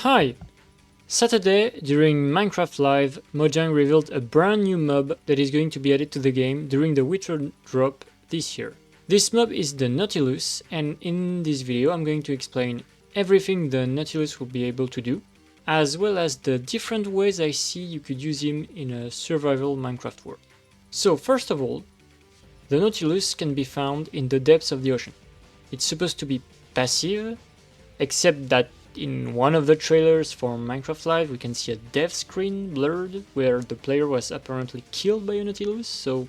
Hi! Saturday, during Minecraft Live, Mojang revealed a brand new mob that is going to be added to the game during the winter drop this year. This mob is the Nautilus, and in this video I'm going to explain everything the Nautilus will be able to do, as well as the different ways I see you could use him in a survival Minecraft world. So first of all, the Nautilus can be found in the depths of the ocean. It's supposed to be passive, except that in one of the trailers for Minecraft Live we can see a death screen blurred where the player was apparently killed by a Nautilus, so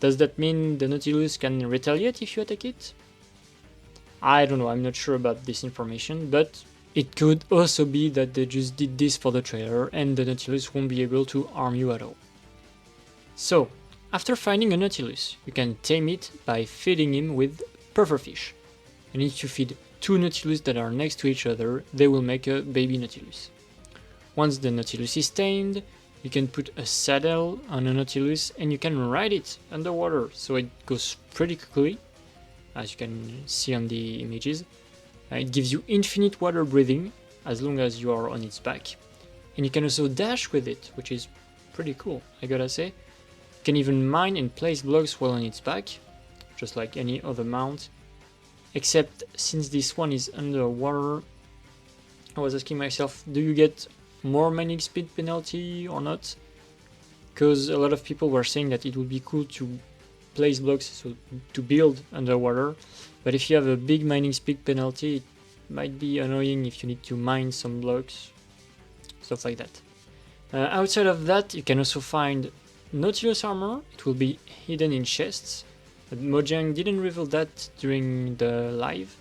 does that mean the Nautilus can retaliate if you attack it? I don't know, I'm not sure about this information, but it could also be that they just did this for the trailer and the Nautilus won't be able to harm you at all. So, after finding a Nautilus, you can tame it by feeding him with pufferfish. And if you feed two Nautilus that are next to each other, they will make a baby Nautilus. Once the Nautilus is tamed, you can put a saddle on a Nautilus and you can ride it underwater, so it goes pretty quickly, as you can see on the images. It gives you infinite water breathing as long as you are on its back. And you can also dash with it, which is pretty cool, I gotta say. You can even mine and place blocks while on its back, just like any other mount. Except since this one is underwater, I was asking myself, do you get more mining speed penalty or not? Because a lot of people were saying that it would be cool to place blocks, so to build underwater, but if you have a big mining speed penalty, it might be annoying if you need to mine some blocks, stuff like that. Outside of that, you can also find Nautilus armor. It will be hidden in chests. Mojang didn't reveal that during the live,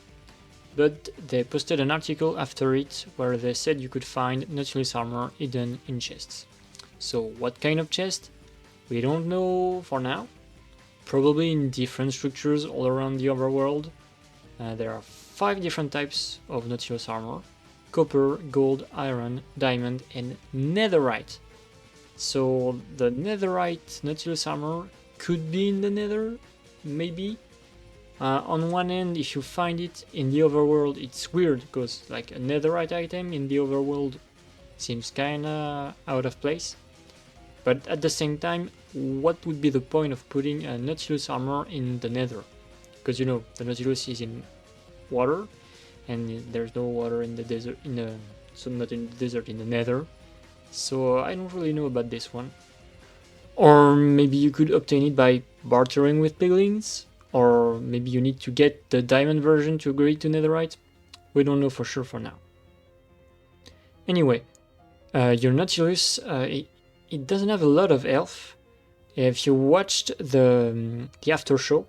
but they posted an article after it where they said you could find Nautilus armor hidden in chests. So what kind of chest? We don't know for now. Probably in different structures all around the overworld. There are 5 different types of Nautilus armor: copper, gold, iron, diamond, and netherite. So the netherite Nautilus armor could be in the nether, maybe. On one end, if you find it in the overworld, it's weird because like a netherite item in the overworld seems kinda out of place. But at the same time, what would be the point of putting a Nautilus armor in the nether? Because you know the Nautilus is in water, and there's no water in the desert. So not in the desert, in the nether. So I don't really know about this one. Or maybe you could obtain it by bartering with piglins, or maybe you need to get the diamond version to upgrade to netherite. We don't know for sure for now. Anyway, your Nautilus, it doesn't have a lot of health. If you watched the after show,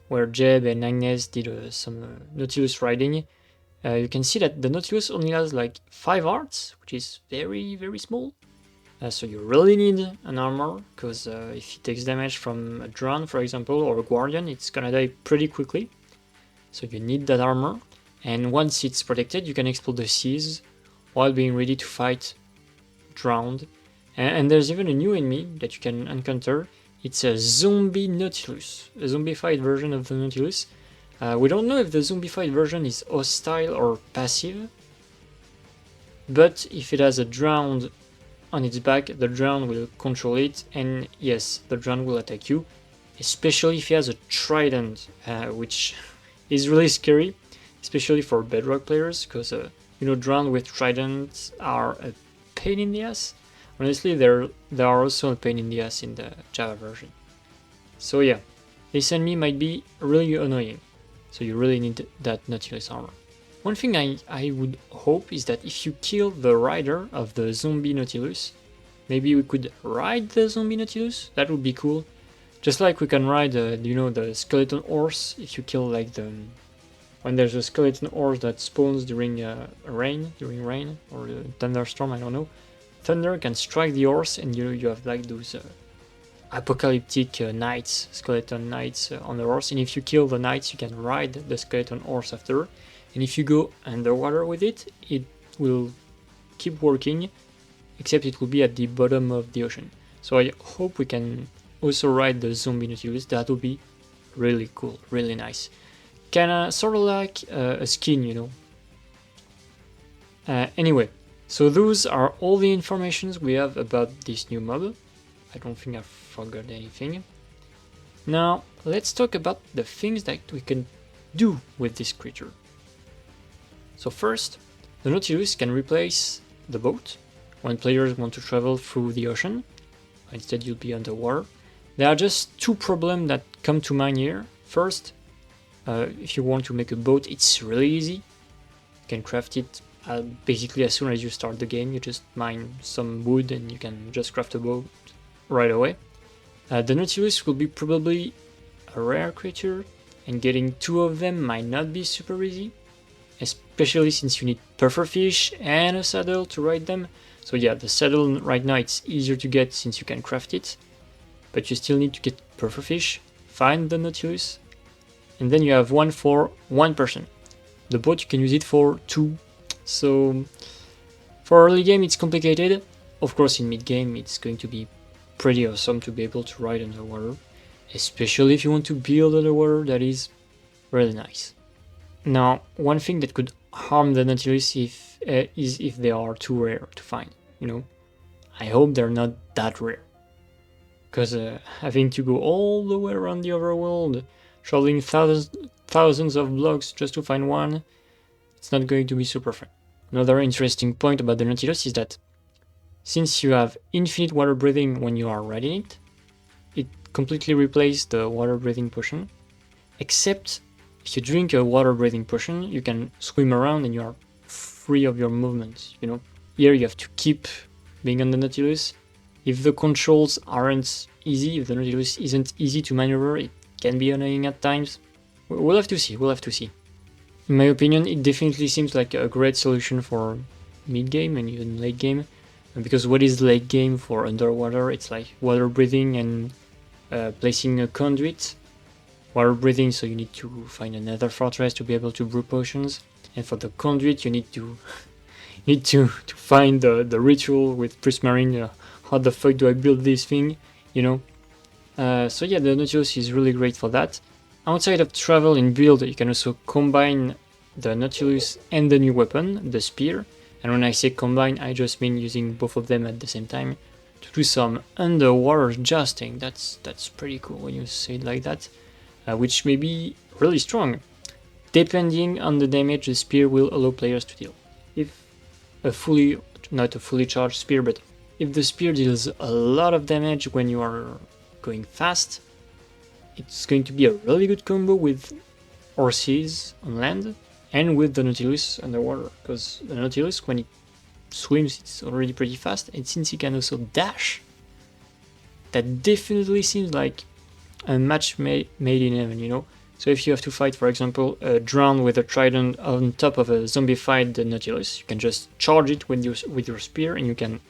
where Jeb and Agnes did some Nautilus riding, you can see that the Nautilus only has like 5 hearts, which is very, very small. So you really need an armor, because if it takes damage from a drone, for example, or a guardian, it's gonna die pretty quickly. So you need that armor, and once it's protected, you can explore the seas while being ready to fight drowned. And there's even a new enemy that you can encounter. It's a zombie Nautilus, a zombified version of the Nautilus. We don't know if the zombified version is hostile or passive, but if it has a drowned on its back, the drown will control it, and yes, the drown will attack you, especially if he has a trident, which is really scary, especially for bedrock players, because you know, drown with tridents are a pain in the ass. Honestly, they are also a pain in the ass in the Java version. So yeah, this enemy might be really annoying, so you really need that Nautilus armor. One thing I would hope is that if you kill the rider of the zombie Nautilus, maybe we could ride the zombie Nautilus. That would be cool. Just like we can ride, you know, the skeleton horse. If you kill like when there's a skeleton horse that spawns during rain or a thunderstorm, I don't know. Thunder can strike the horse, and you have like those apocalyptic knights, skeleton knights on the horse. And if you kill the knights, you can ride the skeleton horse after. And if you go underwater with it, it will keep working, except it will be at the bottom of the ocean. So I hope we can also ride the zombie Nautilus. That would be really cool, really nice. Kinda sort of like a skin, you know. Anyway, so those are all the informations we have about this new mob. I don't think I forgot anything. Now, let's talk about the things that we can do with this creature. So first, the Nautilus can replace the boat when players want to travel through the ocean. Instead, you'll be underwater. There are just two problems that come to mind here. First, if you want to make a boat, it's really easy. You can craft it basically as soon as you start the game. You just mine some wood and you can just craft a boat right away. The Nautilus will be probably a rare creature, and getting two of them might not be super easy, especially since you need pufferfish and a saddle to ride them. So yeah, the saddle right now it's easier to get since you can craft it, but you still need to get pufferfish, find the Nautilus, and then you have one for one person. The boat you can use it for two. So for early game it's complicated. Of course in mid game it's going to be pretty awesome to be able to ride underwater, especially if you want to build underwater. That is really nice. Now, one thing that could harm the Nautilus is if they are too rare to find, you know. I hope they're not that rare. Because having to go all the way around the overworld, traveling thousands of blocks just to find one, it's not going to be super fun. Another interesting point about the Nautilus is that since you have infinite water breathing when you are riding it, it completely replaces the water breathing potion, except if you drink a water breathing potion, you can swim around and you are free of your movements, you know. Here you have to keep being on the Nautilus. If the controls aren't easy, if the Nautilus isn't easy to maneuver, it can be annoying at times. We'll have to see. In my opinion, it definitely seems like a great solution for mid-game and even late game. Because what is late game for underwater? It's like water breathing and placing a conduit. Water breathing, so you need to find another fortress to be able to brew potions. And for the conduit, you need to find the ritual with Prismarine. How the fuck do I build this thing? You know. So yeah, the Nautilus is really great for that. Outside of travel and build, you can also combine the Nautilus and the new weapon, the spear. And when I say combine, I just mean using both of them at the same time to do some underwater jousting. That's pretty cool when you say it like that, which may be really strong. Depending on the damage the spear will allow players to deal. If not a fully charged spear, but if the spear deals a lot of damage when you are going fast, it's going to be a really good combo with horses on land and with the Nautilus underwater, because the Nautilus, when it swims, it's already pretty fast, and since it can also dash, that definitely seems like a match made in heaven, you know. So if you have to fight, for example, a drown with a trident on top of a zombified Nautilus, you can just charge it with your spear, and you can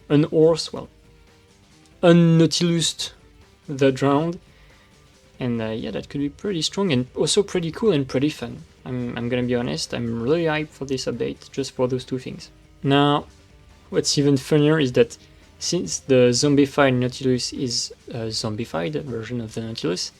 unhorse, well, unnautilus the drowned, and yeah, that could be pretty strong and also pretty cool and pretty fun. I'm gonna be honest, I'm really hyped for this update, just for those two things. Now, what's even funnier is that since the zombified Nautilus is a zombified version of the Nautilus,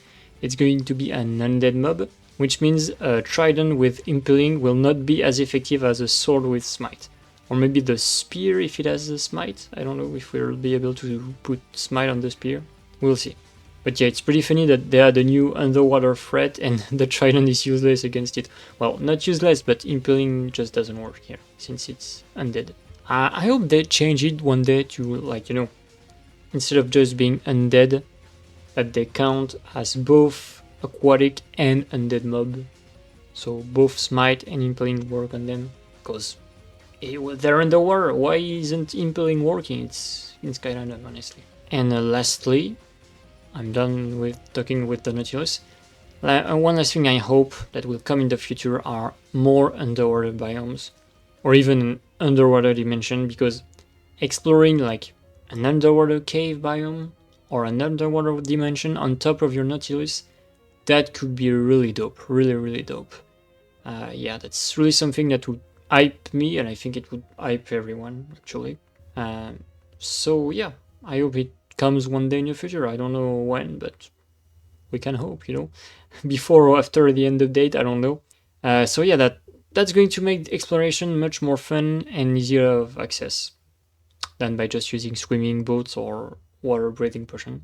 it's going to be an undead mob, which means a trident with impaling will not be as effective as a sword with smite. Or maybe the spear if it has a smite. I don't know if we'll be able to put smite on the spear. We'll see. But yeah, it's pretty funny that they had a new underwater threat and the trident is useless against it. Well, not useless, but impaling just doesn't work here, since it's undead. I hope they change it one day to, like, you know, instead of just being undead, that they count as both aquatic and undead mob. So both smite and impaling work on them, because they're underwater. Why isn't impaling working? It's kind of random, honestly. And lastly, I'm done with talking with the Nautilus. One last thing I hope that will come in the future are more underwater biomes, or even an underwater dimension, because exploring like an underwater cave biome or an underwater dimension on top of your Nautilus, that could be really dope, really dope. Yeah, that's really something that would hype me, and I think it would hype everyone, actually. So yeah, I hope it comes one day in the future. I don't know when, but we can hope, you know. Before or after the end of date, I don't know. So yeah, that's going to make the exploration much more fun and easier of access than by just using swimming boats or water breathing potion.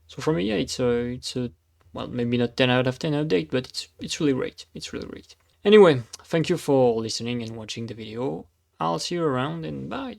So for me, yeah, it's a well, maybe not 10 out of 10 update, but it's really great. It's really great. Anyway, thank you for listening and watching the video. I'll see you around, and bye.